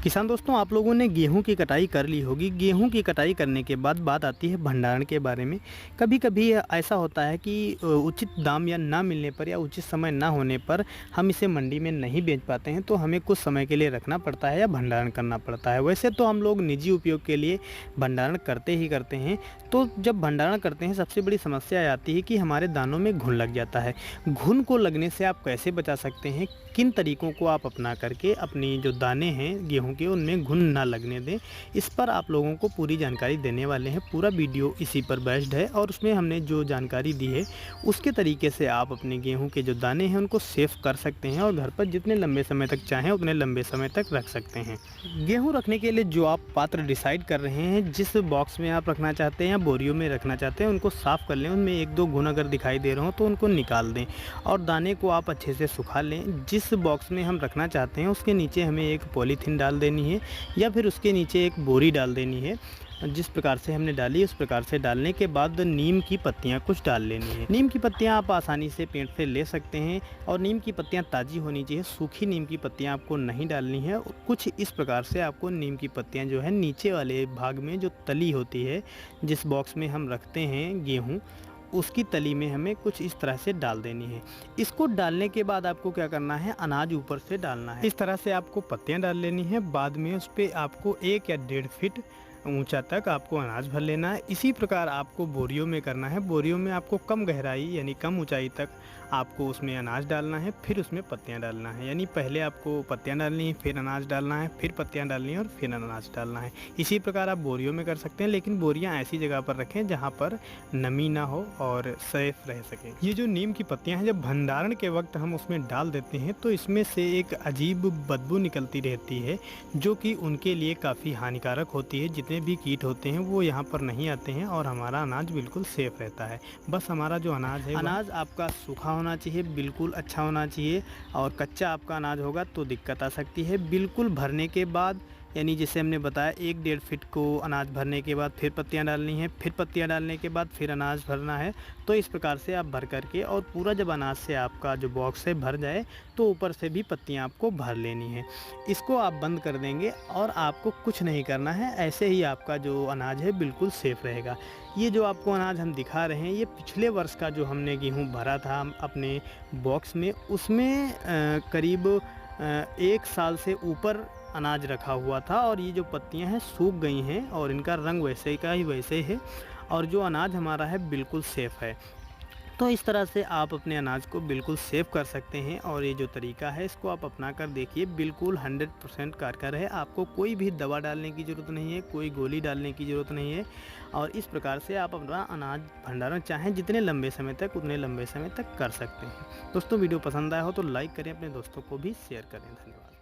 किसान दोस्तों, आप लोगों ने गेहूं की कटाई कर ली होगी। गेहूं की कटाई करने के बाद बात आती है भंडारण के बारे में। कभी-कभी ऐसा होता है कि उचित दाम या ना मिलने पर या उचित समय ना होने पर हम इसे मंडी में नहीं बेच पाते हैं, तो हमें कुछ समय के लिए रखना पड़ता है या भंडारण करना पड़ता है। वैसे तो हम लोग निजी उपयोग के लिए भंडारण करते ही करते हैं। तो जब भंडारण करते हैं, सबसे बड़ी समस्या आती है कि हमारे दानों में घुन लग जाता है। घुन को लगने से आप कैसे बचा सकते हैं? किन तरीकों को आप अपना करके अपनी जो दाने हैं गेहूं के, उनमें घुन ना लगने दें, इस पर आप लोगों को पूरी जानकारी देने वाले हैं। पूरा वीडियो इसी पर बेस्ड है और उसमें हमने जो जानकारी दी है उसके तरीके से आप अपने गेहूं के जो दाने हैं उनको सेफ कर सकते हैं और घर पर जितने लंबे समय तक चाहें उतने लंबे समय तक रख सकते हैं। गेहूं रखने के लिए जो आप पात्र डिसाइड कर रहे हैं, जिस बॉक्स में आप रखना चाहते हैं या बोरियों में रखना चाहते हैं, उनको साफ़ कर लें। उनमें एक दो घुन अगर दिखाई दे रहे हो तो उनको निकाल दें और दाने को आप अच्छे से सुखा लें। जिस बॉक्स में हम रखना चाहते हैं उसके नीचे हमें एक पॉलीथीन डाल देनी है या फिर उसके नीचे एक बोरी डाल देनी है। जिस प्रकार से हमने डाली उस प्रकार से डालने के बाद नीम की पत्तियां कुछ डाल लेनी है। नीम की पत्तियां आप आसानी से पेड़ से ले सकते हैं और नीम की पत्तियां ताज़ी होनी चाहिए। सूखी नीम की पत्तियां आपको नहीं डालनी है। कुछ इस प्रकार से आपको नीम की पत्तियां जो है नीचे वाले भाग में जो तली होती है, जिस बॉक्स में हम रखते हैं गेहूँ, उसकी तली में हमें कुछ इस तरह से डाल देनी है। इसको डालने के बाद आपको क्या करना है, अनाज ऊपर से डालना है। इस तरह से आपको पत्तियां डाल लेनी है। बाद में उस पर आपको 1 या 1.5 फीट ऊंचा तक आपको अनाज भर लेना है। इसी प्रकार आपको बोरियों में करना है। बोरियों में आपको कम गहराई यानी कम ऊंचाई तक आपको उसमें अनाज डालना है, फिर उसमें पत्तियां डालना है। यानी पहले आपको पत्तियां डालनी है, फिर अनाज डालना है, फिर पत्तियां डालनी है और फिर अनाज डालना है। इसी प्रकार आप बोरियों में कर सकते हैं, लेकिन बोरियां ऐसी जगह पर रखें जहां पर नमी ना हो और सेफ रह सके। ये जो नीम की पत्तियां हैं, जब भंडारण के वक्त हम उसमें डाल देते हैं तो इसमें से एक अजीब बदबू निकलती रहती है, जो कि उनके लिए काफ़ी हानिकारक होती है। जितने भी कीट होते हैं वो यहाँ पर नहीं आते हैं और हमारा अनाज बिल्कुल सेफ रहता है। बस हमारा जो अनाज है, अनाज आपका सूखा होना चाहिए, बिल्कुल अच्छा होना चाहिए। और कच्चा आपका अनाज होगा तो दिक्कत आ सकती है। बिल्कुल भरने के बाद, यानी जैसे हमने बताया 1-1.5 फीट को अनाज भरने के बाद फिर पत्तियां डालनी है, फिर पत्तियां डालने के बाद फिर अनाज भरना है। तो इस प्रकार से आप भर करके और पूरा जब अनाज से आपका जो बॉक्स है भर जाए तो ऊपर से भी पत्तियां आपको भर लेनी है। इसको आप बंद कर देंगे और आपको कुछ नहीं करना है। ऐसे ही आपका जो अनाज है बिल्कुल सेफ रहेगा। ये जो आपको अनाज हम दिखा रहे हैं, ये पिछले वर्ष का जो हमने गेहूँ भरा था अपने बॉक्स में, उसमें करीब 1 साल से ऊपर अनाज रखा हुआ था और ये जो पत्तियां हैं सूख गई हैं और इनका रंग वैसे का ही वैसे है और जो अनाज हमारा है बिल्कुल सेफ़ है। तो इस तरह से आप अपने अनाज को बिल्कुल सेव कर सकते हैं और ये जो तरीका है इसको आप अपना कर देखिए, बिल्कुल 100% कारगर है। आपको कोई भी दवा डालने की ज़रूरत नहीं है, कोई गोली डालने की ज़रूरत नहीं है और इस प्रकार से आप अपना अनाज भंडारण चाहें जितने लंबे समय तक उतने लंबे समय तक कर सकते हैं। दोस्तों, वीडियो पसंद आया हो तो लाइक करें, अपने दोस्तों को भी शेयर करें। धन्यवाद।